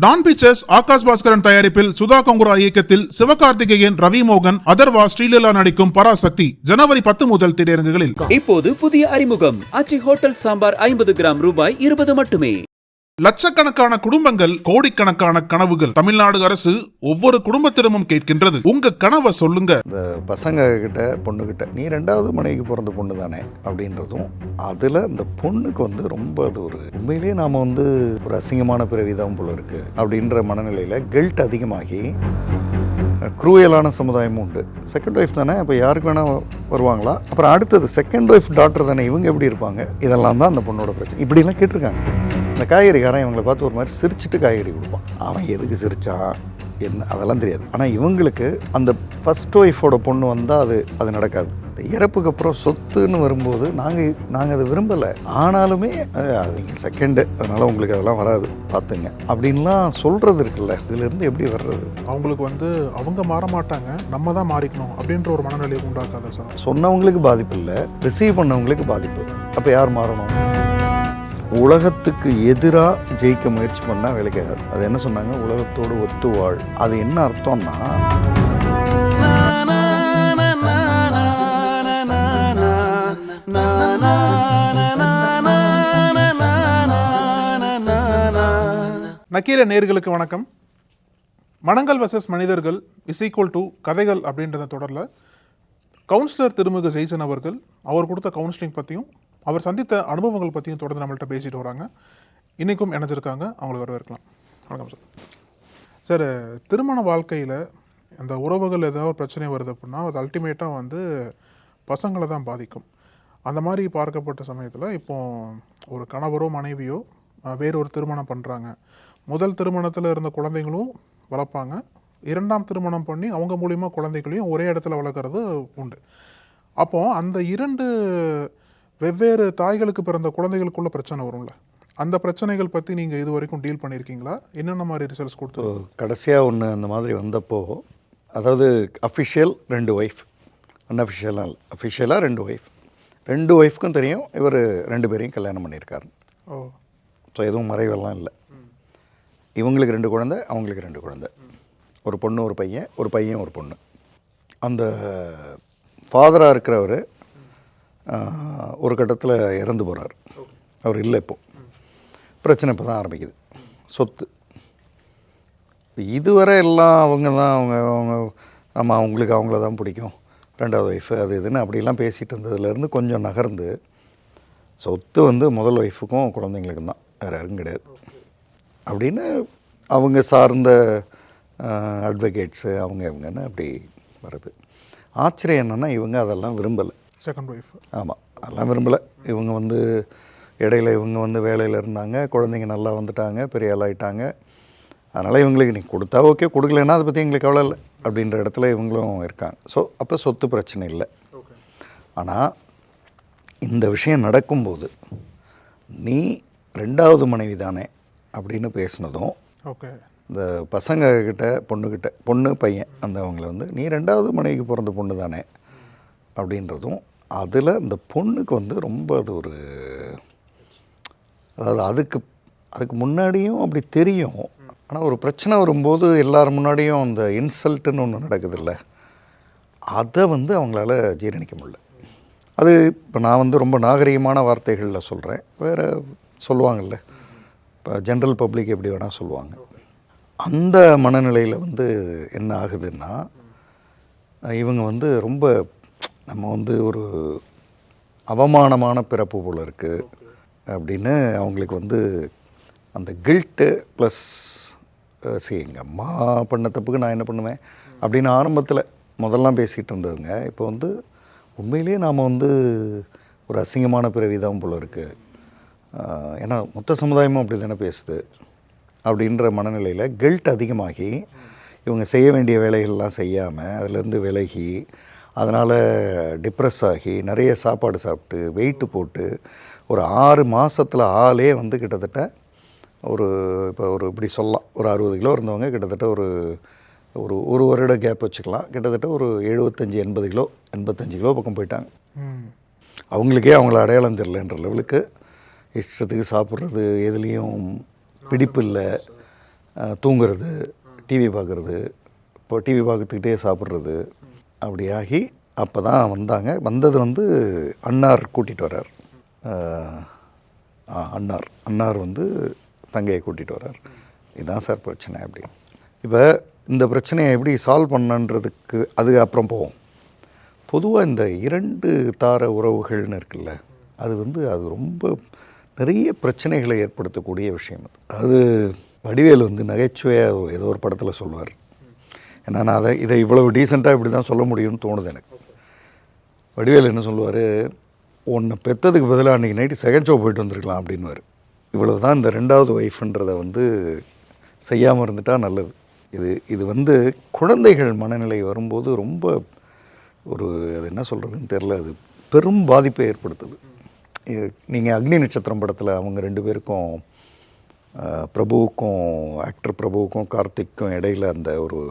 Don pictures Akash Bhaskaran தயாரிப்பில் சுதா கொங்குரா இயக்கத்தில் சிவகார்த்திகேயன், ரவி மோகன், அதர்வா, ஸ்ரீலீலா நடிக்கும் பராசக்தி ஜனவரி 10 முதல் திரையரங்குகளில். இப்போது புதிய அறிமுகம் ஆச்சி ஹோட்டல் சாம்பார் 50 கிராம் ரூபாய் 20 மட்டுமே. லட்சக்கணக்கான குடும்பங்கள், கோடிக்கணக்கான கனவுகள். தமிழ்நாடு அரசு ஒவ்வொரு குடும்பத்திடமும் கேட்கின்றது, உங்க கனவை சொல்லுங்க. இந்த பசங்க கிட்ட பொண்ணுகிட்ட நீ 2வது மனைவிக்கு பிறந்த பொண்ணு தானே அப்படின்றதும், அதில் இந்த பொண்ணுக்கு ரொம்ப அது ஒரு உண்மையிலேயே நாம் ஒரு அசிங்கமான பிறவிதான் போல இருக்கு அப்படின்ற மனநிலையில் கில்ட் அதிகமாகி குரூயலான சமுதாயமும் உண்டு. செகண்ட் ஒய்ஃப் தானே, இப்போ யாருக்கு வேணால் வருவாங்களா? அப்புறம் அடுத்தது செகண்ட் ஒய்ஃப் டாக்டர் தானே, இவங்க எப்படி இருப்பாங்க? இதெல்லாம் தான் அந்த பொண்ணோட பிரச்சனை. இப்படிலாம் கேட்டிருக்காங்க. இந்த காய்கறிக்காரன் இவங்களை பார்த்து ஒரு மாதிரி சிரிச்சுட்டு காய்கறி கொடுப்பான். அவன் எதுக்கு சிரிச்சான் என்ன அதெல்லாம் தெரியாது. ஆனால் இவங்களுக்கு அந்த ஃபர்ஸ்ட் ஒய்ஃபோட பொண்ணு வந்தால் அது நடக்காது. இந்த இறப்புக்கு அப்புறம் சொத்துன்னு வரும்போது நாங்கள் அதை விரும்பலை, ஆனாலுமே அது நீங்கள் செகண்டு, அதனால் உங்களுக்கு அதெல்லாம் வராது பார்த்துங்க அப்படின்லாம் சொல்கிறது இருக்குல்ல, இதுலேருந்து எப்படி வர்றது? அவங்களுக்கு அவங்க மாற மாட்டாங்க, நம்ம தான் மாறிக்கணும் அப்படின்ற ஒரு மனநிலையை உண்டாக்காத சார். சொன்னவங்களுக்கு பாதிப்பு இல்லை, ரிசீவ் பண்ணவங்களுக்கு பாதிப்பு. அப்போ யார் மாறணும்? உலகத்துக்கு எதிராக ஜெயிக்க முயற்சி பண்ணால் வேலைக்காகாது. அது என்ன சொன்னாங்க? உலகத்தோடு ஒத்து வாழ். அது என்ன அர்த்தம்னா, நக்கீர நேயர்களுக்கு வணக்கம். மனங்கள் வர்சஸ் மனிதர்கள் = கதைகள் அப்படின்றத தொடரில் கவுன்சிலர் திருமிகு ஜெய்சன் அவர்கள் அவர் கொடுத்த கவுன்சிலிங் பற்றியும் அவர் சந்தித்த அனுபவங்கள் பற்றியும் தொடர்ந்து நம்மள்கிட்ட பேசிட்டு வராங்க. இன்றைக்கும் இணைஞ்சிருக்காங்க, அவங்களை வரவேற்கலாம். வணக்கம் சார். சார், திருமண வாழ்க்கையில் அந்த உறவுகள் ஏதாவது பிரச்சனை வருது அப்படின்னா அது அல்டிமேட்டாக பசங்களை தான் பாதிக்கும். அந்த மாதிரி பார்க்கப்பட்ட சமயத்தில் இப்போது ஒரு கணவரோ மனைவியோ வேறொரு திருமணம் பண்ணுறாங்க. முதல் திருமணத்தில் இருந்த குழந்தைங்களும் வளர்ப்பாங்க, 2ஆம் திருமணம் பண்ணி அவங்க மூலிமா குழந்தைகளையும் ஒரே இடத்துல வளர்க்குறது உண்டு. அப்போது அந்த 2 வெவ்வேறு தாய்களுக்கு பிறந்த குழந்தைகளுக்குள்ள பிரச்சனை வரும்ல, அந்த பிரச்சனைகள் பற்றி நீங்கள் இது வரைக்கும் டீல் பண்ணியிருக்கீங்களா? என்னென்ன மாதிரி ரிசல்ட்ஸ் கொடுத்து? கடைசியாக ஒன்று அந்த மாதிரி வந்தப்போ, அதாவது அஃபிஷியல் 2 ஒய்ஃப், அஃபிஷியலாக 2 ஒய்ஃப், 2 ஒய்ஃப்க்கும் தெரியும் இவர் 2 பேரையும் கல்யாணம் பண்ணியிருக்காரு. ஸோ எதுவும் மறைவெல்லாம் இல்லை. இவங்களுக்கு 2 குழந்தை, அவங்களுக்கு 2 குழந்தை, ஒரு பொண்ணு ஒரு பையன், ஒரு பையன் ஒரு பொண்ணு. அந்த ஃபாதராக இருக்கிறவர் ஒரு கட்டத்தில் இறந்து போகிறார். அவர் இல்லை. இப்போது பிரச்சனை இப்போ தான் ஆரம்பிக்குது. சொத்து இதுவரை எல்லாம் அவங்க ஆமாம் அவங்களுக்கு அவங்கள தான் பிடிக்கும், 2வது ஒய்ஃபு அது இதுன்னு அப்படிலாம் பேசிகிட்டு இருந்ததுலேருந்து கொஞ்சம் நகர்ந்து சொத்து முதல் ஒய்ஃபுக்கும் குழந்தைங்களுக்கும் தான், வேறு யாரும் கிடையாது அப்படின்னு அவங்க சார்ந்த அட்வொகேட்ஸு அவங்க இவங்கன்னு அப்படி வருது. ஆச்சரியம் என்னென்னா இவங்க அதெல்லாம் விரும்பலை. செகண்ட் ஒய்ஃப் ஆமாம், அதெல்லாம் விரும்பலை. இவங்க இடையில இவங்க வேலையில் இருந்தாங்க, குழந்தைங்க நல்லா வந்துட்டாங்க, பெரிய ஆளாயிட்டாங்க. அதனால் இவங்களுக்கு நீ கொடுத்தா ஓகே, கொடுக்கலன்னா அதை பற்றி எங்களுக்கு கவலை இல்லை அப்படின்ற இடத்துல இவங்களும் இருக்காங்க. ஸோ அப்போ சொத்து பிரச்சனை இல்லை. ஆனால் இந்த விஷயம் நடக்கும்போது நீ 2வது மனைவி தானே அப்படின்னு பேசினதும், இந்த பசங்கக்கிட்ட பொண்ணு பையன் அவங்கள நீ 2வது மனைவிக்கு பிறந்த பொண்ணு தானே அப்படின்றதும், அதில் இந்த பொண்ணுக்கு ரொம்ப அது ஒரு, அதாவது அதுக்கு முன்னாடியும் அப்படி தெரியும். ஆனால் ஒரு பிரச்சனை வரும்போது எல்லாரும் முன்னாடியும் அந்த இன்சல்ட்டுன்னு ஒன்று நடக்குதுல்ல, அதை அவங்களால ஜீரணிக்க முடியல. அது இப்போ நான் ரொம்ப நாகரிகமான வார்த்தைகளில் சொல்கிறேன், வேறு சொல்லுவாங்கள்ல, இப்போ ஜென்ரல் பப்ளிக் எப்படி வேணால் சொல்லுவாங்க. அந்த மனநிலையில் என்ன ஆகுதுன்னா, இவங்க ரொம்ப நம்ம ஒரு அவமானமான பிறப்பு போல் இருக்குது அப்படின்னு அவங்களுக்கு அந்த கில்ட்டு ப்ளஸ் எங்கள் அம்மா பண்ண தப்புக்கு நான் என்ன பண்ணுவேன் அப்படின்னு ஆரம்பத்தில் முதல்லாம் பேசிகிட்டு இருந்ததுங்க. இப்போ உண்மையிலேயே நாம் ஒரு அசிங்கமான பிறவி தான் போல் இருக்குது, ஏன்னா மொத்த சமுதாயமும் அப்படி தானே பேசுது அப்படின்ற மனநிலையில் கில்ட் அதிகமாகி இவங்க செய்ய வேண்டிய வேலைகள்லாம் செய்யாமல் அதிலேருந்து விலகி, அதனால் டிப்ரெஸ் ஆகி நிறைய சாப்பாடு சாப்பிட்டு வெயிட்டு போட்டு ஒரு 6 மாதத்தில் ஆளே கிட்டத்தட்ட இப்போ இப்படி சொல்லலாம், ஒரு 60 கிலோ இருந்தவங்க கிட்டத்தட்ட ஒரு வருட கேப் வச்சுக்கலாம், கிட்டத்தட்ட ஒரு 75-80 கிலோ 85 கிலோ பக்கம் போயிட்டாங்க. அவங்களுக்கே அவங்கள அடையாளம் தெரியலன்ற லெவலுக்கு இஷ்டத்துக்கு சாப்பிட்றது, எதுலேயும் பிடிப்பு இல்லை, தூங்குறது, டிவி பார்க்குறது, இப்போ டிவி பார்த்துக்கிட்டே சாப்பிட்றது அப்படியாகி அப்போ தான் வந்தாங்க. வந்தது வந்து அன்னார் கூட்டிகிட்டு வர்றார். அன்னார் வந்து தங்கையை கூட்டிகிட்டு வர்றார். இதுதான் சார் பிரச்சனை அப்படின்னு. இப்போ இந்த பிரச்சனையை எப்படி சால்வ் பண்ணன்றதுக்கு அது அப்புறம் போவோம். பொதுவாக இந்த 2 தார உறவுகள்னு இருக்குல்ல, அது வந்து அது ரொம்ப நிறைய பிரச்சனைகளை ஏற்படுத்தக்கூடிய விஷயம். அது வடிவேல் வந்து நகைச்சுவையாக ஏதோ ஒரு படத்தில் சொல்லுவார். ஏன்னா நான் இதை இவ்வளவு டீசெண்டாக இப்படி தான் சொல்ல முடியும்னு தோணுது எனக்கு. வடிவேல் என்ன சொல்லுவார், உன்னை பெற்றதுக்கு பதிலாக அன்றைக்கி நைட்டு செகண்ட் ஷோ போயிட்டு வந்திருக்கலாம் அப்படின்வார். இவ்வளவு தான் இந்த 2வது ஒய்ஃப்ன்றதை வந்து செய்யாமல் இருந்துட்டால் நல்லது. இது வந்து குழந்தைகள் மனநிலை வரும்போது ரொம்ப ஒரு அது என்ன சொல்கிறதுன்னு தெரில, அது பெரும் பாதிப்பை ஏற்படுத்துது. நீங்கள் அக்னி நட்சத்திரம் படத்தில் அவங்க 2 பேருக்கும் பிரபுவுக்கும் ஆக்டர் பிரபுவுக்கும் கார்த்திக்கும் இடையில் அந்த ஒரு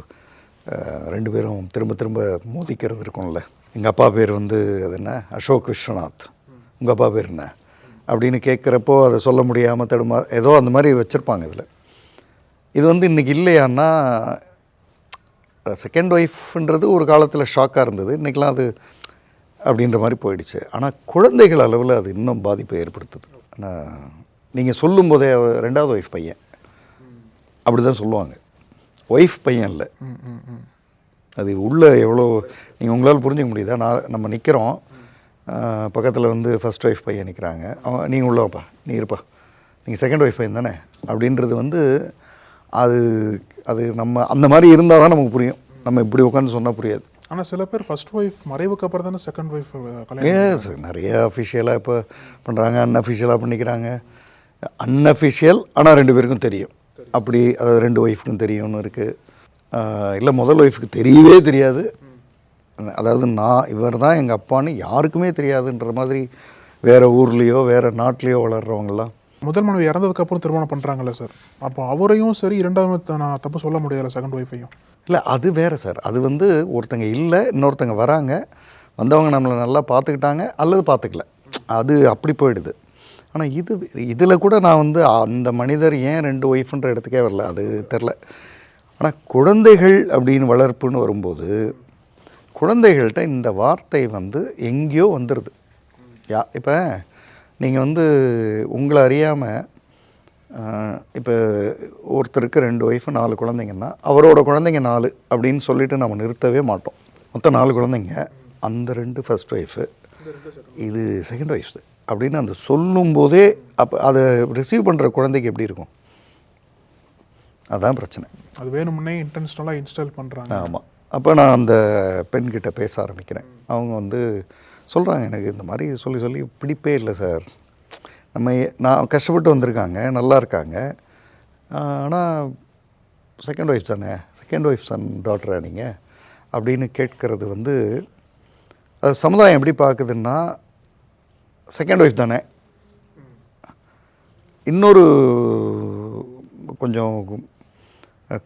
2 பேரும் திரும்ப திரும்ப மோதிக்கிறது இருக்கும்ல. எங்கள் அப்பா பேர் வந்து அது என்ன அசோக் விஸ்வநாத், உங்கள் அப்பா பேர் என்ன அப்படின்னு கேட்குறப்போ அதை சொல்ல முடியாமல் ஏதோ அந்த மாதிரி வச்சுருப்பாங்க. இதில் இது வந்து இன்றைக்கி இல்லையான்னா, செகண்ட் ஒய்ஃப்ன்றது ஒரு காலத்தில் ஷாக்காக இருந்தது, இன்றைக்கெலாம் அது அப்படின்ற மாதிரி போயிடுச்சு. ஆனால் குழந்தைகள் அளவில் அது இன்னும் பாதிப்பை ஏற்படுத்துது. ஆனால் நீங்கள் சொல்லும்போதே 2வது ஒய்ஃப் பையன் அப்படி தான் சொல்லுவாங்க, ஒய்ஃப் பையன் இல்லை. அது உள்ளே எவ்வளோ நீங்கள் உங்களால் புரிஞ்சிக்க முடியுதா? நம்ம நிற்கிறோம், பக்கத்தில் வந்து ஃபஸ்ட் ஒய்ஃப் பையன் நிற்கிறாங்க, அவன் நீங்கள் உள்ளவாப்பா, நீ இருப்பா, நீங்கள் செகண்ட் ஒய்ஃப் பையன் தானே அப்படின்றது வந்து அது நம்ம அந்த மாதிரி இருந்தால் தான் நமக்கு புரியும். நம்ம இப்படி உட்காந்து சொன்னால் புரியாது. ஆனால் சில பேர் ஃபர்ஸ்ட் ஒய்ஃப் மறைவுக்கு அப்புறம் தானே செகண்ட் ஒய்ஃப் எஸ், நிறைய அஃபிஷியலாக இப்போ பண்ணுறாங்க, அன்அஃபிஷியலாக பண்ணிக்கிறாங்க. அன்அஃபிஷியல் ஆனால் 2 பேருக்கும் தெரியும் அப்படி, அதாவது 2 ஒய்ஃபுக்கும் தெரியும்னு இருக்குது. இல்லை முதல் ஒய்ஃபுக்கு தெரியவே தெரியாது, அதாவது இவர் தான் எங்கள் அப்பான்னு யாருக்குமே தெரியாதுன்ற மாதிரி வேறு ஊர்லேயோ வேறு நாட்டிலையோ வளர்கிறவங்களாம். முதல் மனைவி இறந்ததுக்கப்புறம் திருமணம் பண்ணுறாங்கல்ல சார், அப்போ அவரையும் சரி 2வது நான் தப்பு சொல்ல முடியாது செகண்ட் ஒய்ஃபையும். இல்லை அது வேறு சார். அது வந்து ஒருத்தங்க இல்லை, இன்னொருத்தங்க வராங்க, வந்தவங்க நம்மளை நல்லா பார்த்துக்கிட்டாங்க அல்லது பார்த்துக்கல, அது அப்படி போயிடுது. ஆனால் இதில் கூட நான் வந்து அந்த மனிதர் ஏன் 2 ஒய்ஃப்ன்ற இடத்துக்கே வரல, அது தெரில. ஆனால் குழந்தைகள் அப்படின்னு வளர்ப்புன்னு வரும்போது குழந்தைகள்கிட்ட இந்த வார்த்தை வந்து எங்கேயோ வந்துடுது. இப்போ நீங்கள் வந்து உங்களை அறியாமல் இப்போ ஒருத்தருக்கு 2 ஒய்ஃபு 4 குழந்தைங்கன்னா அவரோட குழந்தைங்க 4 அப்படின்னு சொல்லிட்டு நம்ம நிறுத்தவே மாட்டோம். மொத்தம் 4 குழந்தைங்க, அந்த 2 ஃபர்ஸ்ட் ஒய்ஃபு, இது செகண்ட் ஒய்ஃப்ஸு அப்படின்னு அந்த சொல்லும்போதே அப்போ அதை ரிசீவ் பண்ணுற குழந்தைக்கு எப்படி இருக்கும்? அதுதான் பிரச்சனை. அது வேணும்னே இன்டென்ஷனலாக இன்ஸ்டால் பண்ணுறாங்க. ஆமாம். அப்போ நான் அந்த பெண்கிட்ட பேச ஆரம்பிக்கிறேன். அவங்க வந்து சொல்கிறாங்க, எனக்கு இந்த மாதிரி சொல்லி பிடிப்பே இல்லை சார், நான் கஷ்டப்பட்டு வந்திருக்காங்க, நல்லா இருக்காங்க, ஆனால் செகண்ட் ஒய்ஃப் தானே, செகண்ட் ஒய்ஃப் சன் டாட்டரா நீங்கள் அப்படின்னு கேட்கறது வந்து அது சமுதாயம் எப்படி பார்க்குதுன்னா, செகண்ட் ஒய்ஃப் தானே. இன்னொரு கொஞ்சம்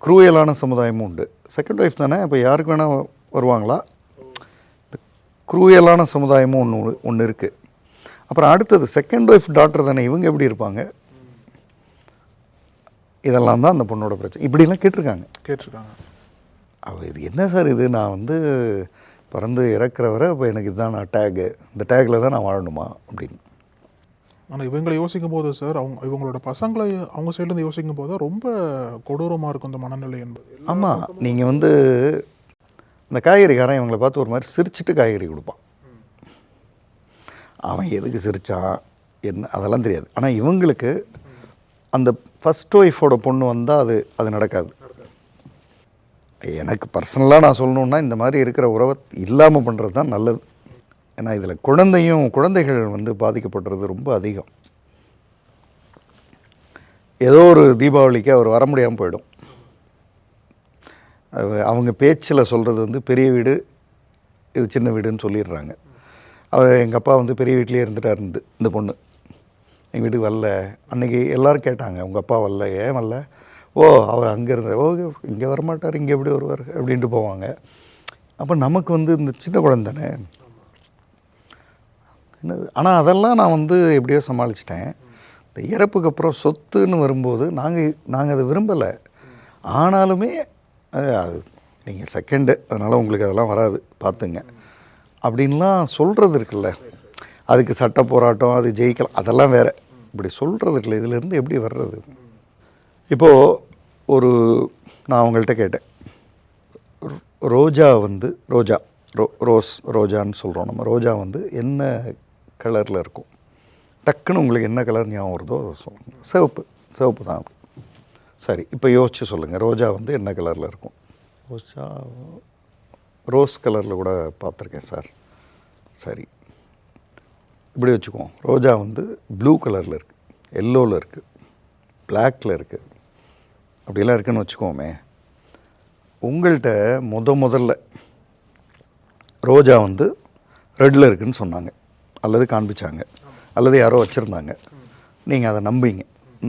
க்ரூயலான சமுதாயமும் உண்டு. செகண்ட் ஒய்ஃப் தானே, இப்போ யாருக்கு வேணால் வருவாங்களா? க்ரூயலான சமுதாயமும் ஒன்று இருக்குது. அப்புறம் அடுத்தது செகண்ட் ஒய்ஃப் டாக்டர் தானே, இவங்க எப்படி இருப்பாங்க? இதெல்லாம் தான் அந்த பொண்ணோட பிரச்சனை. இப்படிலாம் கேட்டிருக்காங்க. இது என்ன சார் இது, நான் வந்து பிறந்து இறக்குறவரை இப்போ எனக்கு இதுதான் நான் டேகு, இந்த டேக்கில் தான் நான் வாழணுமா அப்படின்னு. ஆனால் இவங்களை யோசிக்கும் போது சார், இவங்களோட பசங்களை அவங்க சைட்லேருந்து யோசிக்கும் போது ரொம்ப கொடூரமாக இருக்கும் இந்த மனநிலை என்பது. ஆமாம், நீங்கள் வந்து இந்த காய்கறிக்காரன் இவங்களை பார்த்து ஒரு மாதிரி சிரிச்சுட்டு காய்கறி கொடுப்பான். அவன் எதுக்கு சிரித்தான் என்ன அதெல்லாம் தெரியாது. ஆனால் இவங்களுக்கு அந்த ஃபஸ்ட் ஒய்ஃபோட பொண்ணு வந்தால் அது நடக்காது. எனக்கு பர்சனலாக நான் சொல்லணுன்னா, இந்த மாதிரி இருக்கிற உறவை இல்லாமல் பண்ணுறது தான் நல்லது. ஏன்னா இதில் குழந்தைகள் வந்து பாதிக்கப்படுறது ரொம்ப அதிகம். ஏதோ ஒரு தீபாவளிக்கு அவர் வர முடியாமல் போயிடும். அவங்க பேச்சில் சொல்கிறது வந்து பெரிய வீடு இது சின்ன வீடுன்னு சொல்லிடுறாங்க. எங்கள் அப்பா வந்து பெரிய வீட்டிலே இருந்துட்டார். இந்த பொண்ணு எங்கள் வீட்டுக்கு வரல. அன்றைக்கி எல்லோரும் கேட்டாங்க, உங்கள் அப்பா வரல, ஏன் வரல? ஓ, அவர் அங்கே இருந்தார், ஓ இங்கே வரமாட்டார், இங்கே எப்படி வருவார் அப்படின்ட்டு போவாங்க. அப்போ நமக்கு வந்து இந்த சின்ன குழந்தை தானே என்னது. ஆனால் அதெல்லாம் நான் வந்து எப்படியோ சமாளிச்சிட்டேன். இந்த இறப்புக்கு அப்புறம் சொத்துன்னு வரும்போது நாங்கள் அதை விரும்பலை. ஆனாலுமே அது நீங்கள் செகண்டு, அதனால் உங்களுக்கு அதெல்லாம் வராது பார்த்துங்க அப்படின்லாம் சொல்கிறது இருக்குல்ல. அதுக்கு சட்ட போராட்டம், அது ஜெயிக்கலாம், அதெல்லாம் வேறு. இப்படி சொல்கிறது இருக்குல்ல, இதிலேருந்து எப்படி வர்றது? இப்போது நான் அவங்கள்ட்ட கேட்டேன், ரோஜா வந்து ரோஜான்னு சொல்கிறோம் நம்ம. ரோஜா வந்து என்ன கலரில் இருக்கும்? டக்குன்னு உங்களுக்கு என்ன கலர் ஞாபகம் வருதோ அதை சொல்லுங்கள். சிவப்பு தான். சரி, இப்போ யோசிச்சு சொல்லுங்கள், ரோஜா வந்து என்ன கலரில் இருக்கும்? ரோஸ் கலரில் கூட பார்த்துருக்கேன் சார். சரி, இப்படி வச்சுக்குவோம். ரோஜா வந்து ப்ளூ கலரில் இருக்குது, எல்லோவில் இருக்குது, பிளாக்கில் இருக்குது, அப்படிலாம் இருக்குதுன்னு வச்சுக்கோமே. உங்கள்கிட்ட முதல்ல ரோஜா வந்து ரெட்டில் இருக்குதுன்னு சொன்னாங்க, அல்லது காண்பிச்சாங்க, அல்லது யாரோ வச்சுருந்தாங்க. நீங்கள் அதை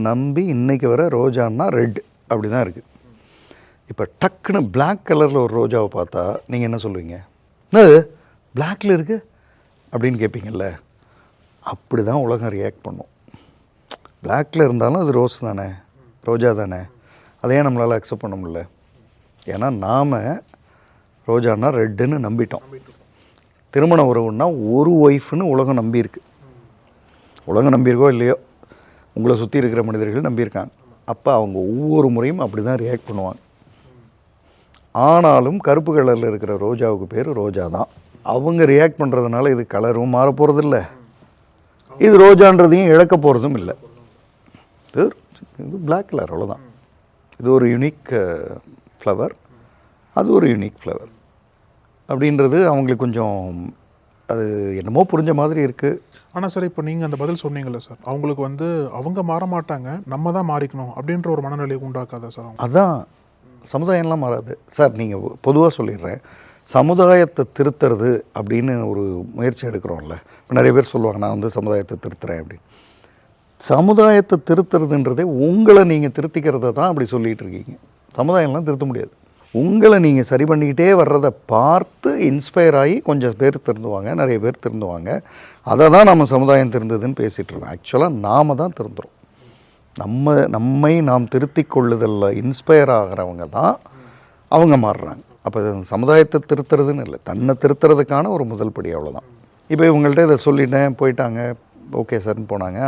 நம்பி இன்றைக்கி வர ரோஜான்னா ரெட் அப்படி தான் இருக்குது. இப்போ டக்குன்னு பிளாக் கலரில் ஒரு ரோஜாவை பார்த்தா நீங்கள் என்ன சொல்லுவீங்க? என்னது பிளாக்கில் இருக்குது அப்படின்னு கேட்பீங்கள்ல. அப்படி தான் உலகம் ரியாக்ட் பண்ணும். பிளாக்கில் இருந்தாலும் அது ரோஸ் தானே, ரோஜா தானே, அதையே நம்மளால் அக்செப்ட் பண்ண முடியல. ஏன்னா நாம் ரோஜான்னா ரெட்டுன்னு நம்பிட்டோம். திருமண உறவுன்னா ஒரு ஒய்ஃப்னு உலகம் நம்பியிருக்கு. உலகம் நம்பியிருக்கோ இல்லையோ, உங்களை சுற்றி இருக்கிற மனிதர்கள் நம்பியிருக்காங்க. அப்போ அவங்க ஒவ்வொரு முறையும் அப்படி தான் ரியாக்ட் பண்ணுவாங்க. ஆனாலும் கருப்பு கலரில் இருக்கிற ரோஜாவுக்கு பேர் ரோஜா தான். அவங்க ரியாக்ட் பண்ணுறதுனால இது கலரும் மாற போகிறதில்ல, இது ரோஜான்றதையும் இழக்க போகிறதும் இல்லை. இது பிளாக் கலர், அவ்வளோதான். இது ஒரு யூனிக் ஃப்ளவர், அது ஒரு யூனிக் ஃப்ளவர் அப்படின்றது அவங்களுக்கு கொஞ்சம் அது என்னமோ புரிஞ்ச மாதிரி இருக்குது. ஆனால் சார், இப்போ நீங்கள் அந்த பதில் சொன்னீங்கல்ல சார், அவங்களுக்கு வந்து அவங்க மாற மாட்டாங்க, நம்ம தான் மாறிக்கணும் அப்படின்ற ஒரு மனநிலையை உண்டாக்காதா சார்? அதான், சமுதாயம்லாம் மாறாது சார். நீங்கள் பொதுவாக சொல்லிடுறேன், சமுதாயத்தை திருத்துறது அப்படின்னு ஒரு முயற்சி எடுக்கிறோம்ல. நிறைய பேர் சொல்லுவாங்க, நான் வந்து சமுதாயத்தை திருத்துறேன் அப்படின்னு. சமுதாயத்தை திருத்துறதுன்றதே உங்களை நீங்கள் திருத்திக்கிறத தான் அப்படி சொல்லிகிட்டு இருக்கீங்க. சமுதாயம்லாம் திருத்த முடியாது. உங்களை நீங்கள் சரி பண்ணிக்கிட்டே வர்றதை பார்த்து இன்ஸ்பயர் ஆகி கொஞ்சம் பேர் திருந்துவாங்க, நிறைய பேர் திருந்துவாங்க. அதை தான் நம்ம சமுதாயம் திருந்ததுன்னு பேசிகிட்டு இருக்கோம். ஆக்சுவலாக நாம் தான் திருந்துறோம். நம்மை நாம் திருத்தி கொள்ளுதல்ல இன்ஸ்பயர் ஆகிறவங்க தான் அவங்க மாறுறாங்க. அப்போ சமுதாயத்தை திருத்துறதுன்னு இல்லை, தன்னை திருத்துறதுக்கான ஒரு முதல் படி, அவ்வளோதான். இப்போ இவங்கள்ட்ட இதை சொல்லிட்டேன், போயிட்டாங்க, ஓகே சார்ன்னு போனாங்க.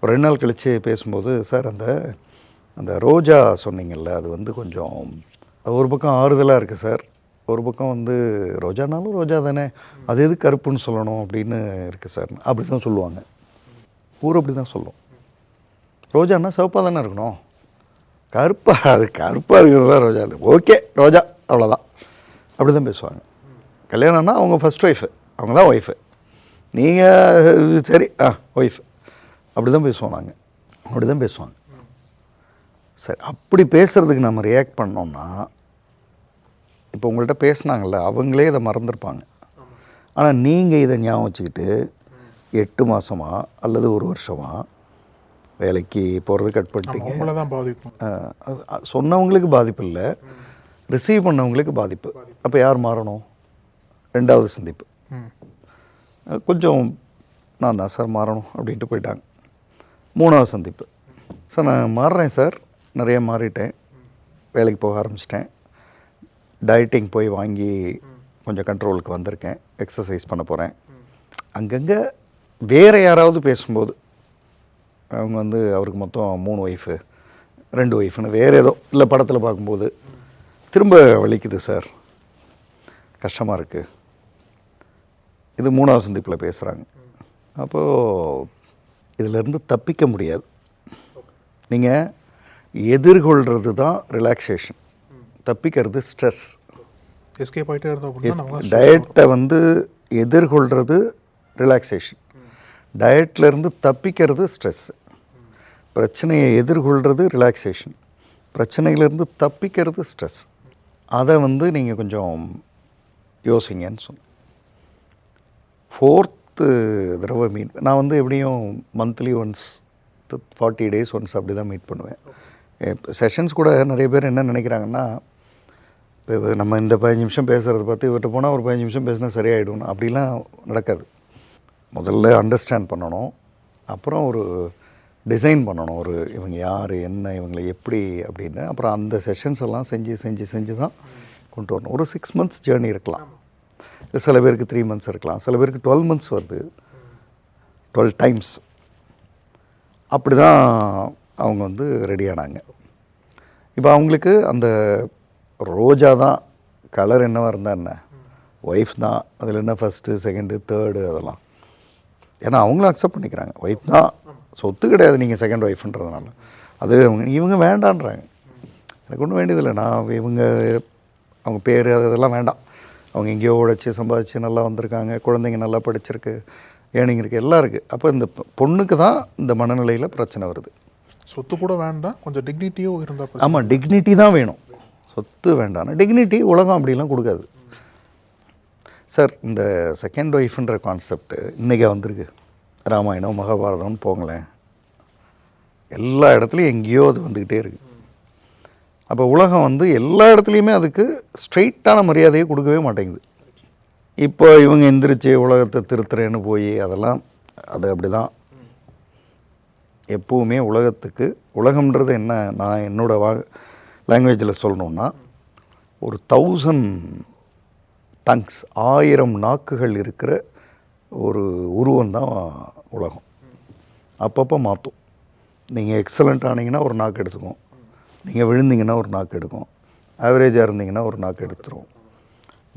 ஒரு 2 நாள் கழித்து பேசும்போது, சார் அந்த ரோஜா சொன்னீங்கல்ல, அது வந்து கொஞ்சம் ஒரு பக்கம் ஆறுதலாக இருக்குது சார், ஒரு பக்கம் வந்து ரோஜானாலும் ரோஜா தானே, அது எது கருப்புன்னு சொல்லணும் அப்படின்னு இருக்குது சார். அப்படி தான் சொல்லுவாங்க, ஊர் அப்படி தான் சொல்லும். ரோஜான்னா சிவப்பாக தானே இருக்கணும், அது கருப்பாக இருக்கிறது தான் ரோஜா இல்லை, ஓகே ரோஜா அவ்வளோதான், அப்படி தான் பேசுவாங்க. கல்யாணம்னா அவங்க ஃபஸ்ட் ஒய்ஃபு, அவங்க தான் ஒய்ஃபு, நீங்கள் சரி ஒய்ஃபு, அப்படி தான் பேசுவோம். நாங்கள் அப்படி தான் பேசுவாங்க. சரி, அப்படி பேசுகிறதுக்கு நம்ம ரியாக்ட் பண்ணோம்னா, இப்போ உங்கள்கிட்ட பேசுனாங்கள்ல, அவங்களே இதை மறந்துருப்பாங்க. ஆனால் நீங்கள் இதை ஞாபகம் வச்சுக்கிட்டு 8 மாதமா அல்லது 1 வருஷமா வேலைக்கு போகிறது கட் பண்ணிட்டீங்க. சொன்னவங்களுக்கு பாதிப்பு இல்லை, ரிசீவ் பண்ணவங்களுக்கு பாதிப்பு. அப்போ யார் மாறணும்? 2வது சந்திப்பு கொஞ்சம் நான் தான் சார் மாறணும் அப்படின்ட்டு போயிட்டாங்க. 3வது சந்திப்பு, சார் நான் மாறுறேன் சார், நிறைய மாறிட்டேன், வேலைக்கு போக ஆரம்பிச்சிட்டேன், டயட்டிங் போய் வாங்கி கொஞ்சம் கண்ட்ரோலுக்கு வந்திருக்கேன், எக்ஸசைஸ் பண்ண போகிறேன். அங்கங்கே வேறு யாராவது பேசும்போது அவங்க வந்து அவருக்கு மொத்தம் 3 ஒய்ஃபு 2 ஒய்ஃபுன்னு வேறு ஏதோ இல்லை படத்தில் பார்க்கும்போது திரும்ப வலிக்குது சார், கஷ்டமாக இருக்குது, இது 3வது சந்திப்பில் பேசுகிறாங்க. அப்போது இதிலேருந்து தப்பிக்க முடியாது. நீங்கள் எதிர்கொள்கிறது தான் ரிலாக்ஸேஷன், தப்பிக்கிறது ஸ்ட்ரெஸ். எஸ்கேப் ஆகிட்டே இருந்தோம். டயட்டை வந்து எதிர்கொள்கிறது ரிலாக்ஸேஷன், டயட்லேருந்து தப்பிக்கிறது ஸ்ட்ரெஸ். பிரச்சனையை எதிர்கொள்கிறது ரிலாக்ஸேஷன், பிரச்சனையிலேருந்து தப்பிக்கிறது ஸ்ட்ரெஸ். அதை வந்து நீங்கள் கொஞ்சம் யோசிங்கன்னு சொன்னேன். 4th தடவை மீட், நான் வந்து எப்படியும் மந்த்லி ஒன்ஸ் 40 days ஒன்ஸ் அப்படி தான் மீட் பண்ணுவேன். செஷன்ஸ் கூட நிறைய பேர் என்ன நினைக்கிறாங்கன்னா, இப்போ நம்ம இந்த 15 நிமிஷம் பேசுகிறத பார்த்து இவர்கிட்ட போனால் ஒரு 15 நிமிஷம் பேசினா சரியாயிடும், அப்படிலாம் நடக்காது. முதல்ல அண்டர்ஸ்டாண்ட் பண்ணணும், அப்புறம் ஒரு டிசைன் பண்ணணும். இவங்க யார், என்ன, இவங்களை எப்படி அப்படின்னு. அப்புறம் அந்த செஷன்ஸ் எல்லாம் செஞ்சு தான் கொண்டு வரணும். ஒரு 6 months ஜேர்னி இருக்கலாம், சில பேருக்கு 3 months இருக்கலாம், சில பேருக்கு 12 months வருது, 12 times. அப்படி தான் அவங்க வந்து ரெடி ஆனாங்க. இப்போ அவங்களுக்கு அந்த ரோஜா தான் கலர் என்னவாக இருந்தால் என்ன, ஒய்ஃப் தான் அதில் என்ன ஃபஸ்ட்டு செகண்டு தேர்டு அதெல்லாம். ஏன்னா அவங்களும் அக்செப்ட் பண்ணிக்கிறாங்க, ஒய்ஃப் தான், சொத்து கிடையாது நீங்கள் செகண்ட் ஒய்ஃப்ன்றதுனால. அது இவங்க வேண்டான்றாங்க. எனக்கு ஒன்றும் வேண்டியதில்லை, நான் அவங்க பேர் அதெல்லாம் வேண்டாம். அவங்க எங்கேயோ உழைச்சி சம்பாதிச்சு நல்லா வந்திருக்காங்க, குழந்தைங்க நல்லா படிச்சிருக்கு, ஏர்னிங் இருக்குது, எல்லாம் இருக்குது. அப்போ இந்த பொண்ணுக்கு தான் இந்த மனநிலையில் பிரச்சனை வருது. சொத்து கூட வேண்டாம், கொஞ்சம் டிக்னிட்டியும் இருந்தால். ஆமாம், டிக்னிட்டி தான் வேணும், சொத்து வேண்டாம். டிக்னிட்டி உலகம் அப்படிலாம் கொடுக்காது சார். இந்த செகண்ட் ஒய்ஃப்ன்ற கான்செப்ட் இன்றைக்கே வந்திருக்கு. ராமாயணம் மகாபாரதம்னு போங்களேன், எல்லா இடத்துலையும் எங்கேயோ அது வந்துக்கிட்டே இருக்குது. அப்போ உலகம் வந்து எல்லா இடத்துலையுமே அதுக்கு ஸ்ட்ரெயிட்டான மரியாதையை கொடுக்கவே மாட்டேங்குது. இப்போ இவங்க எந்திரிச்சு உலகத்தை திருத்துறேன்னு போய் அதெல்லாம் அது அப்படி தான். எப்போவுமே உலகம்ன்றது என்ன, நான் என்னோடய லாங்குவேஜில் சொல்லணுன்னா ஒரு 1000 டங்ஸ் 1000 நாக்குகள் இருக்கிற ஒரு உருவம் தான் உலகம். அப்பப்போ மாற்றும். நீங்கள் எக்ஸலண்ட் ஆனீங்கன்னா ஒரு நாக்கு எடுத்துக்கும், நீங்கள் விழுந்தீங்கன்னா ஒரு நாக்கு எடுக்கும், ஆவரேஜாக இருந்தீங்கன்னா ஒரு நாக்கு எடுத்துரும்,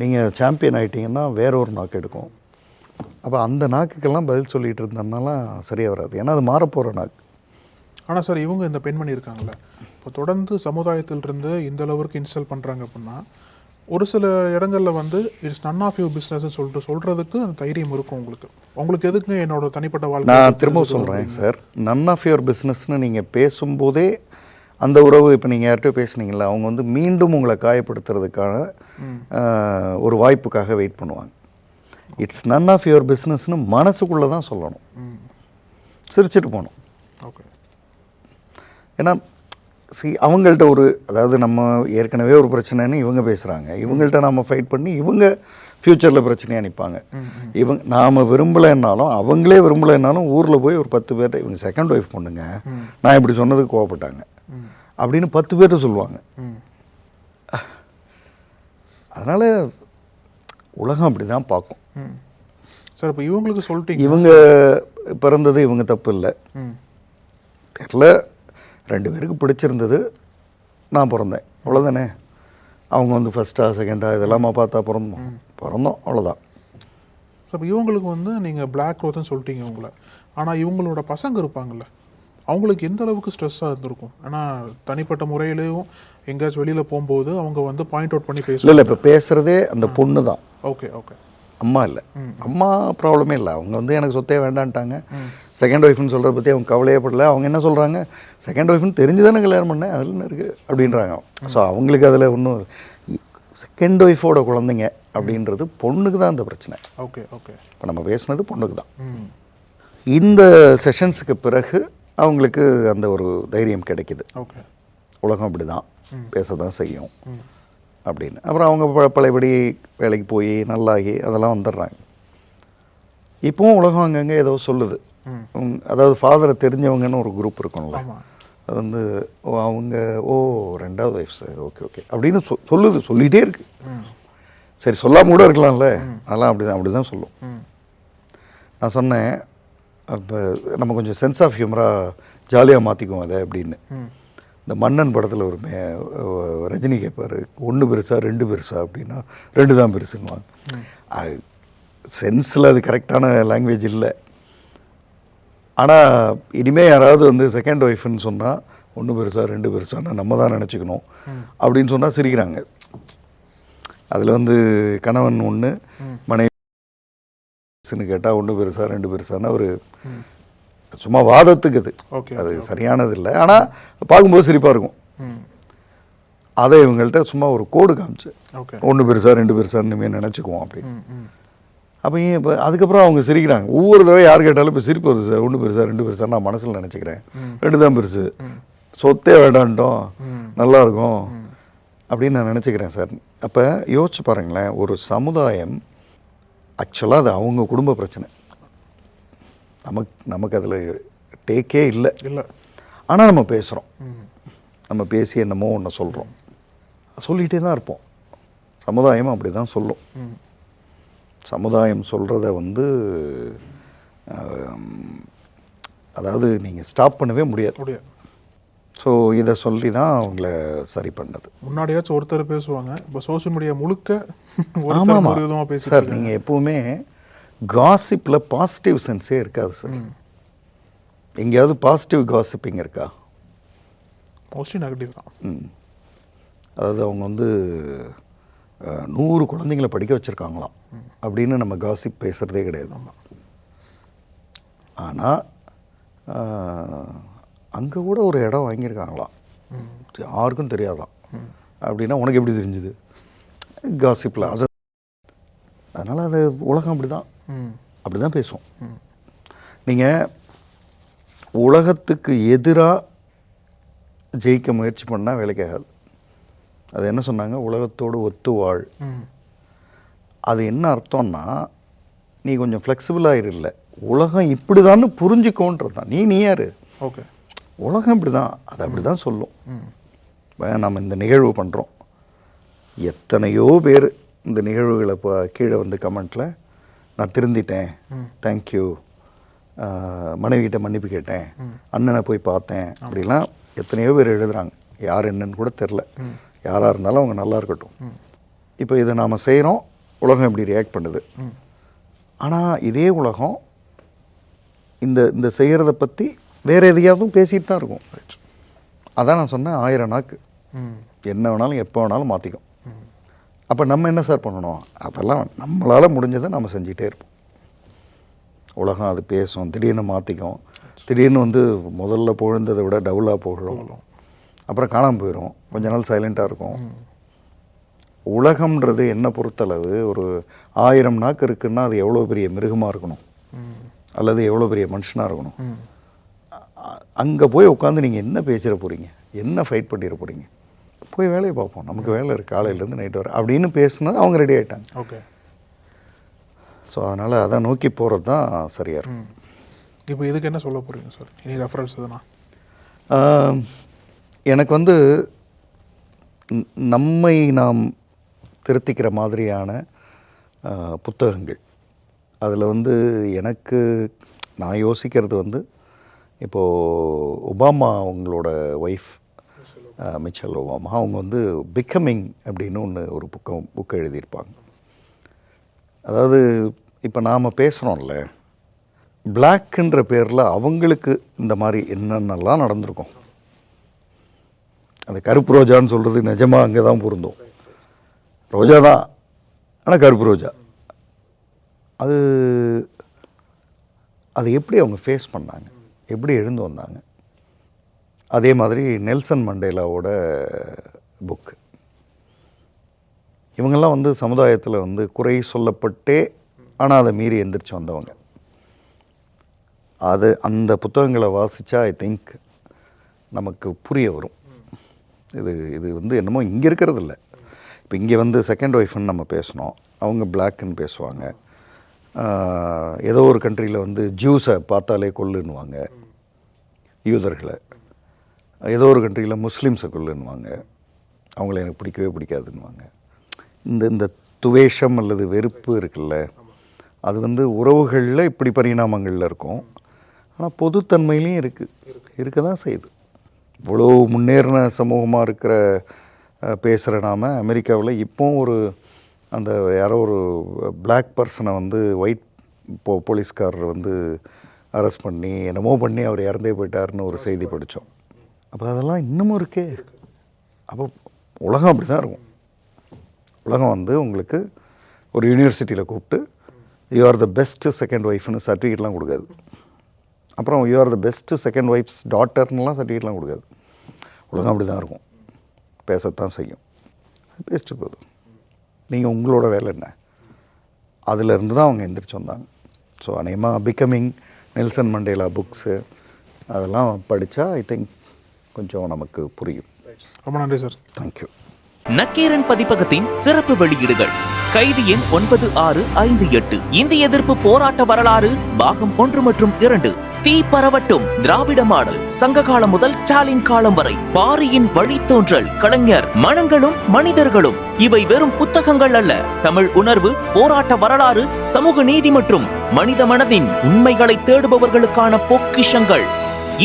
நீங்கள் சாம்பியன் ஆகிட்டீங்கன்னா வேற ஒரு நாக்கு எடுக்கும். அப்போ அந்த நாக்குக்கெல்லாம் பதில் சொல்லிகிட்டு இருந்தோம்னாலாம் சரியாக வராது, ஏன்னா அது மாறப்போகிற நாக்கு. ஆனால் சார் இவங்க இந்த பெண்மணி இருக்காங்களே, இப்போ தொடர்ந்து சமுதாயத்திலிருந்து இந்த அளவுக்கு இன்ஸ்டால் பண்ணுறாங்க அப்படின்னா, ஒரு சில இடங்களில் வந்து it's none of your business சொல்கிறதுக்கு அந்த தைரியம் இருக்கும் உங்களுக்கு எதுக்கு என்னோட தனிப்பட்ட வாழ்க்கை. நான் திரும்ப சொல்கிறேன் சார், நன் ஆஃப் யுவர் பிஸ்னஸ்ன்னு நீங்கள் பேசும்போதே அந்த உறவு, இப்போ நீங்கள் யார்கிட்ட பேசுனீங்களா, அவங்க வந்து மீண்டும் உங்களை காயப்படுத்துறதுக்கான ஒரு வாய்ப்புக்காக வெயிட் பண்ணுவாங்க. இட்ஸ் நன் ஆஃப் யுவர் பிஸ்னஸ்னு மனசுக்குள்ளே தான் சொல்லணும், சிரிச்சிட்டு போகணும். ஓகே. ஏன்னா அவங்கள்ட்ட அதாவது நம்ம ஏற்கனவே ஒரு பிரச்சனைன்னு இவங்க பேசுகிறாங்க, இவங்கள்ட்ட நம்ம ஃபைட் பண்ணி இவங்க ஃப்யூச்சரில் பிரச்சனையாக நிற்பாங்க. நாம் விரும்பலைன்னாலும் அவங்களே விரும்பலைன்னாலும் ஊரில் போய் ஒரு 10 பேர்கிட்ட இவங்க செகண்ட் ஒய்ஃப் பொண்ணுங்க, நான் இப்படி சொன்னதுக்கு கோவப்பட்டாங்க அப்படின்னு 10 பேர்கிட்ட சொல்லுவாங்க. அதனால் உலகம் அப்படி தான் பார்க்கும் சார். இப்போ இவங்களுக்கு சொல்லிட்டு இவங்க பிறந்தது இவங்க தப்பு இல்லை, தெரில, 2 பேருக்கு பிடிச்சிருந்தது, நான் பிறந்தேன், அவ்வளோதானே. அவங்க வந்து ஃபஸ்ட்டா செகண்டா இதெல்லாமா பார்த்தா பிறந்தோம் அவ்வளோதான். ஸோ இப்போ இவங்களுக்கு வந்து நீங்கள் பிளாக் க்ரோத்னு சொல்லிட்டீங்க இவங்கள, ஆனால் இவங்களோட பசங்க இருப்பாங்கள்ல, அவங்களுக்கு எந்த அளவுக்கு ஸ்ட்ரெஸ்ஸாக இருந்திருக்கும்? ஏன்னா தனிப்பட்ட முறையிலையும் எங்கேயாச்சும் வெளியில் போகும்போது அவங்க வந்து பாயிண்ட் அவுட் பண்ணி பேசுவாங்க. இல்லை, இப்போ பேசுகிறதே அந்த பொண்ணு தான். Okay okay. அம்மா இல்லை, அம்மா ப்ராப்ளமே இல்லை. அவங்க வந்து எனக்கு சொத்தே வேண்டான்ட்டாங்க. செகண்ட் ஒய்ஃப்னு சொல்கிறத பற்றி அவங்க கவலையே படல. அவங்க என்ன சொல்கிறாங்க, செகண்ட் ஒய்ஃப்னு தெரிஞ்சு தானே கல்யாணம் பண்ணேன், அதில் என்ன இருக்குது அப்படின்றாங்க. ஸோ அவங்களுக்கு அதில் ஒன்றும் செகண்ட் ஒய்ஃபோட குழந்தைங்க அப்படின்றது பொண்ணுக்கு தான் அந்த பிரச்சனை. Okay okay. இப்போ நம்ம பேசுனது பொண்ணுக்கு தான். இந்த செஷன்ஸுக்கு பிறகு அவங்களுக்கு அந்த ஒரு தைரியம் கிடைக்கிது. ஓகே, உலகம் அப்படி தான், பேச தான் செய்யும் அப்படின்னு. அப்புறம் அவங்க பழையபடி வேலைக்கு போய் நல்லாகி அதெல்லாம் வந்துடுறாங்க. இப்போவும் உலகம் அங்கங்கே ஏதோ சொல்லுது. அதாவது ஃபாதரை தெரிஞ்சவங்கன்னு ஒரு குரூப் இருக்கும்ல, அது வந்து அவங்க 2வது ஒய்ஃப் சார், ஓகே ஓகே அப்படின்னு சொல்லிகிட்டே இருக்கு. சரி, சொல்லாமல் கூட இருக்கலாம்ல, அதெல்லாம் அப்படி தான் சொல்லும். நான் சொன்னேன், அப்போ நம்ம கொஞ்சம் சென்ஸ் ஆஃப் ஹியூமராக ஜாலியாக மாற்றிக்குவோம் அதை அப்படின்னு. இந்த மன்னன் படத்தில் ஒரு ரஜினி கேட்பார், 1 பெருசா 2 பெருசா அப்படின்னா 2 தான் பெருசுன்னுவாங்க. அது சென்ஸில் அது கரெக்டான லாங்குவேஜ் இல்லை. ஆனால் இனிமேல் யாராவது வந்து செகண்ட் ஒய்ஃப்னு சொன்னால் 1 பெருசா 2 பெருசான்னா நம்ம தான் நினச்சிக்கணும் அப்படின்னு சொன்னால் சிரிக்கிறாங்க. அதில் வந்து கணவன் 1 மனைவி கேட்டால் 1 பெருசா 2 பெருசான்னா ஒரு சும்மா வாதத்துக்கு அது சரியானது இல்லை. ஆனால் பார்க்கும்போது சிரிப்பாக இருக்கும். அதை இவங்கள்ட்ட சும்மா ஒரு கோடு காமிச்சு 1 பெருசா 2 பெருசான்னு நினச்சிக்குவோம் அப்படின்னு. அப்போ இப்போ அதுக்கப்புறம் அவங்க சிரிக்கிறாங்க. ஒவ்வொரு தடவை யார் கேட்டாலும் இப்போ சிரிப்பு வருது சார், 1 பெருசா 2 பெருசா நான் மனசில் நினச்சிக்கிறேன், 2 தான் பெருசு, சொத்தே வேண்டான்ட்டோம், நல்லாயிருக்கும் அப்படின்னு நான் நினச்சிக்கிறேன் சார். அப்போ யோசிச்சு பாருங்களேன், ஒரு சமுதாயம் ஆக்சுவலாக அது அவங்க குடும்ப பிரச்சனை, நமக்கு அதில் டேக்கே இல்லை. ஆனால் நம்ம பேசுகிறோம், நம்ம பேசி என்னமோ ஒன்று சொல்கிறோம், சொல்லிகிட்டே தான் இருப்போம். சமுதாயம் அப்படி தான் சொல்லும். சமுதாயம் சொல்கிறத வந்து அதாவது நீங்கள் ஸ்டாப் பண்ணவே முடியாது. ஸோ இதை சொல்லி தான் அவங்கள சரி பண்ணது. முன்னாடியாச்சும் ஒருத்தர் பேசுவாங்க, இப்போ சோஷியல் மீடியா முழுக்க. ஆமாம் சார், நீங்கள் எப்போவுமே காசிப்பில் பாசிட்டிவ் சென்ஸே இருக்காது சார். எங்கேயாவது பாசிட்டிவ் காசிப்பிங் இருக்கா? மோஸ்ட்லி நெகட்டிவ் தான். அதாவது அவங்க வந்து 100 குழந்தைங்களை படிக்க வச்சுருக்காங்களாம் அப்படின்னு நம்ம காசிப் பேசுகிறதே கிடையாது. ஆனால் அங்கே கூட ஒரு இடம் வாங்கியிருக்காங்களாம், யாருக்கும் தெரியாதான். அப்படின்னா உனக்கு எப்படி தெரிஞ்சுது? காசிப்பில் அது. அதனால் அது உலகம் அப்படி தான் பேசும். நீங்கள் உலகத்துக்கு எதிராக ஜெயிக்க முயற்சி பண்ணால் வேலைக்காகாது. அது என்ன சொன்னாங்க? உலகத்தோடு ஒத்து வாழ். அது என்ன அர்த்தம்னா, நீ கொஞ்சம் ஃப்ளெக்சிபிளாக இல்லை, உலகம் இப்படி தான் புரிஞ்சுக்கோன்றது தான். நீ யார்? ஓகே, உலகம் இப்படி தான், அது அப்படி தான் சொல்லும். நம்ம இந்த நிகழ்வு பண்ணுறோம், எத்தனையோ பேர் இந்த நிகழ்வுகளை இப்போ கீழே வந்து கமெண்ட்டில் நான் திருந்திட்டேன், தேங்க்யூ, மனைவிகிட்ட மன்னிப்பு கேட்டேன், அண்ணனை போய் பார்த்தேன், அப்படிலாம் எத்தனையோ பேர் எழுதுகிறாங்க. யார் என்னன்னு கூட தெரில. யாராக இருந்தாலும் அவங்க நல்லா இருக்கட்டும். இப்போ இதை நாம் செய்கிறோம், உலகம் இப்படி ரியாக்ட் பண்ணுது. ஆனால் இதே உலகம் இந்த செய்கிறத பற்றி வேறு எதையாவது பேசிகிட்டு தான் இருக்கும். அதான் நான் சொன்னேன், 1000 நாக்கு என்ன வேணாலும் எப்போ வேணாலும் மாற்றிக்கும். அப்போ நம்ம என்ன சார் பண்ணணும்? அதெல்லாம் நம்மளால் முடிஞ்சதை நம்ம செஞ்சிகிட்டே இருப்போம். உலகம் அது பேசும், திடீர்னு மாற்றிக்கும், திடீர்னு வந்து முதல்ல புகழ்ந்ததை விட டபுளாக புகழும், அப்புறம் காணாமல் போயிடும், கொஞ்ச நாள் சைலண்ட்டாக இருக்கும். உலகம்ன்றது என்ன பொறுத்தளவு ஒரு 1000 நாக்கு இருக்குன்னா அது எவ்வளோ பெரிய மிருகமாக இருக்கணும், அல்லது எவ்வளோ பெரிய மனுஷனாக இருக்கணும். அங்கே போய் உட்காந்து நீங்கள் என்ன பேசிட போகிறீங்க, என்ன ஃபைட் பண்ணிட போகிறீங்க? போய் வேலையை பார்ப்போம், நமக்கு வேலை இருக்குது காலையிலேருந்து நைட்டு வர அப்படின்னு பேசுனது அவங்க ரெடி ஆகிட்டாங்க. ஓகே. ஸோ அதனால் அதை நோக்கி போகிறது தான் சரியாக இருக்கும். இப்போ இதுக்கு என்ன சொல்ல போகிறீங்க சார்? இனி ரெஃபரன்ஸ் எதுனா? எனக்கு வந்து நம்மை நாம் திருத்திக்கிற மாதிரியான புத்தகங்கள், அதில் வந்து எனக்கு நான் யோசிக்கிறது வந்து, இப்போது ஒபாமா அவங்களோட ஒய்ஃப் மிச்சல் ஒபாமா, அவங்க வந்து பிகமிங் அப்படின்னு ஒரு புக்கை எழுதியிருப்பாங்க. அதாவது இப்போ நாம் பேசுகிறோம்ல, பிளாக்குன்ற பேரில் அவங்களுக்கு இந்த மாதிரி என்னென்னலாம் நடந்திருக்கும். அந்த கருப்பு ரோஜான்னு சொல்கிறது நிஜமாக அங்கே தான் பொருந்தும். ரோஜா தான், ஆனால் கருப்பு ரோஜா. அது எப்படி அவங்க ஃபேஸ் பண்ணாங்க, எப்படி எழுந்து வந்தாங்க. அதே மாதிரி நெல்சன் மண்டேலாவோட புக்கு. இவங்கெல்லாம் வந்து சமுதாயத்தில் வந்து குறை சொல்லப்பட்டே ஆனால் அதை மீறி எந்திரிச்சு வந்தவங்க. அந்த புத்தகங்களை வாசித்தா ஐ திங்க் நமக்கு புரிய வரும். இது வந்து என்னமோ இங்கே இருக்கிறது இல்லை. இப்போ இங்கே வந்து செகண்ட் ஒய்ஃப்னு நம்ம பேசினோம், அவங்க பிளாக்குன்னு பேசுவாங்க. ஏதோ ஒரு கண்ட்ரியில் வந்து ஜூஸை பார்த்தாலே கொல்லுன்னுவாங்க, யூதர்களை. ஏதோ ஒரு கண்ட்ரியில் முஸ்லீம்ஸை கொல்லுன்னுவாங்க, அவங்கள எனக்கு பிடிக்கவே பிடிக்காதுன்னுவாங்க. இந்த துவேஷம் அல்லது வெறுப்பு இருக்குல்ல, அது வந்து உறவுகளில் இப்படி பரிணாமங்களில் இருக்கும். ஆனால் பொதுத்தன்மையிலையும் இருக்க தான் செய்யுது. இவ்வளோ முன்னேறின சமூகமாக இருக்கிற பேசுகிற நாம் அமெரிக்காவில் இப்போவும் அந்த யாரோ ஒரு பிளாக் பர்சனை வந்து ஒயிட் போலீஸ்காரர் வந்து அரெஸ்ட் பண்ணி என்னமோ பண்ணி அவர் இறந்தே போயிட்டாருன்னு ஒரு செய்தி படித்தோம். அப்போ அதெல்லாம் இன்னமும் இருக்கே. அப்போ உலகம் அப்படி தான் இருக்கும். உலகம் வந்து உங்களுக்கு ஒரு யூனிவர்சிட்டியில் கூப்பிட்டு you are the best second ஒய்ஃப்னு சர்டிஃபிகேட்லாம் கொடுக்காது. அப்புறம் you are the best second wife's டாட்டர்னுலாம் சர்டிஃபிகேட்லாம் கொடுக்காது. உலகம் அப்படி தான் இருக்கும், பேசத்தான் செய்யும், பேசிட்டு போகுது. நீங்கள் உங்களோட வேலை என்ன? அதிலிருந்து தான் அவங்க எந்திரிச்சு வந்தாங்க. ஸோ அநேகமாக பிகமிங், நெல்சன் மண்டேலா புக்ஸு அதெல்லாம் படித்தா ஐ திங்க் கொஞ்சம் நமக்கு புரியும். ரொம்ப நன்றி சார். தேங்க்யூ. நக்கீரன் பதிப்பகத்தின் சிறப்பு வெளியீடுகள். கைது எண் 9658, இந்திய எதிர்ப்பு போராட்ட வரலாறு பாகம் 1 மற்றும் 2, தீ பரவட்டும் திராவிட மாடல் சங்க காலம் முதல் ஸ்டாலின் காலம் வரை பாரியின் வழித்தோன்றல் கலைஞர் மனங்களும் மனிதர்களும் இவை வெறும் புத்தகங்கள் அல்ல. தமிழ் உணர்வு, போராட்ட வரலாறு, சமூக நீதி மற்றும் மனித மனதின் உண்மைகளை தேடுபவர்களுக்கான பொக்கிஷங்கள்.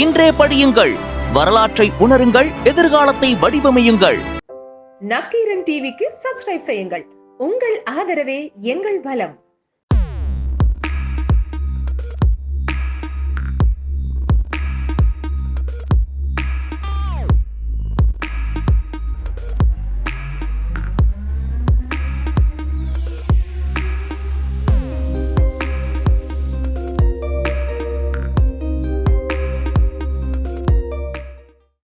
இன்றே படியுங்கள், வரலாற்றை உணருங்கள், எதிர்காலத்தை வடிவமையுங்கள். நக்கீரன் டிவிக்கு சப்ஸ்கிரைப் செய்யுங்கள். உங்கள் ஆதரவே எங்கள் பலம்.